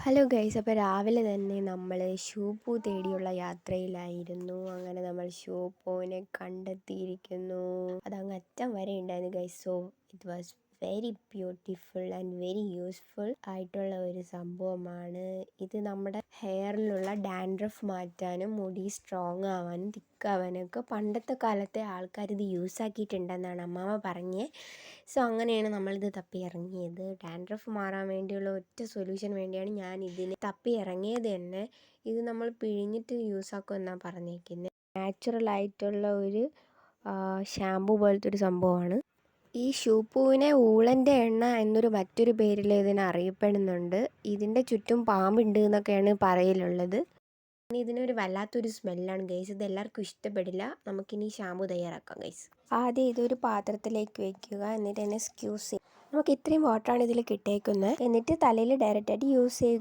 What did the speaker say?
Hello guys, അപ്പോൾ രാവിലെ തന്നെ നമ്മൾ ഷൂപ്പു തേടിയുള്ള യാത്രയിലായിരുന്നു. അങ്ങനെ നമ്മൾ ഷൂപ്പുവിനെ കണ്ടെത്തിയിരിക്കുന്നു. അതങ്ങ് അറ്റം വരെ ഉണ്ടായിരുന്നു guys. So it was very beautiful and very useful ആയിട്ടുള്ള ഒരു സംഭവമാണ് ഇത്. നമ്മുടെ ഹെയറിലുള്ള ഡാൻഡ്രഫ് മാറ്റാനും മുടി സ്ട്രോങ് ആവാനും തിക്കാവാനൊക്കെ പണ്ടത്തെ കാലത്തെ ആൾക്കാർ ഇത് യൂസ് ആക്കിയിട്ടുണ്ടെന്നാണ് അമ്മാമ്മ പറഞ്ഞത്. സോ അങ്ങനെയാണ് നമ്മളിത് തപ്പി ഇറങ്ങിയത്. ഡാൻഡ്രഫ് മാറാൻ വേണ്ടിയുള്ള ഒറ്റ സൊല്യൂഷൻ വേണ്ടിയാണ് ഞാൻ ഇതിന് തപ്പി ഇറങ്ങിയത് തന്നെ. ഇത് നമ്മൾ പിഴിഞ്ഞിട്ട് യൂസ് ആക്കുമെന്നാണ് പറഞ്ഞേക്കുന്നത്. നാച്ചുറൽ ആയിട്ടുള്ള ഒരു ഷാമ്പു പോലത്തെ ഒരു സംഭവമാണ്. ഈ ഷൂപ്പുവിനെ ഊളൻ്റെ എണ്ണ എന്നൊരു മറ്റൊരു പേരിൽ ഇതിനെ അറിയപ്പെടുന്നുണ്ട്. ഇതിൻ്റെ ചുറ്റും പാമ്പുണ്ട് എന്നൊക്കെയാണ് പറയലുള്ളത്. ഇനി ഇതിനൊരു വല്ലാത്തൊരു സ്മെല്ലാണ് ഗൈസ്. ഇത് എല്ലാവർക്കും ഇഷ്ടപ്പെടില്ല. നമുക്കിനി ഷാമ്പു തയ്യാറാക്കാം ഗൈസ്. ആദ്യം ഇതൊരു പാത്രത്തിലേക്ക് വെക്കുക, എന്നിട്ട് തന്നെ സ്ക്യൂസ് ചെയ്യുക. നമുക്ക് ഇത്രയും വാട്ടറാണ് ഇതിൽ കിട്ടിയേക്കുന്നത്. എന്നിട്ട് തലയിൽ ഡയറക്റ്റായിട്ട് യൂസ് ചെയ്യുക.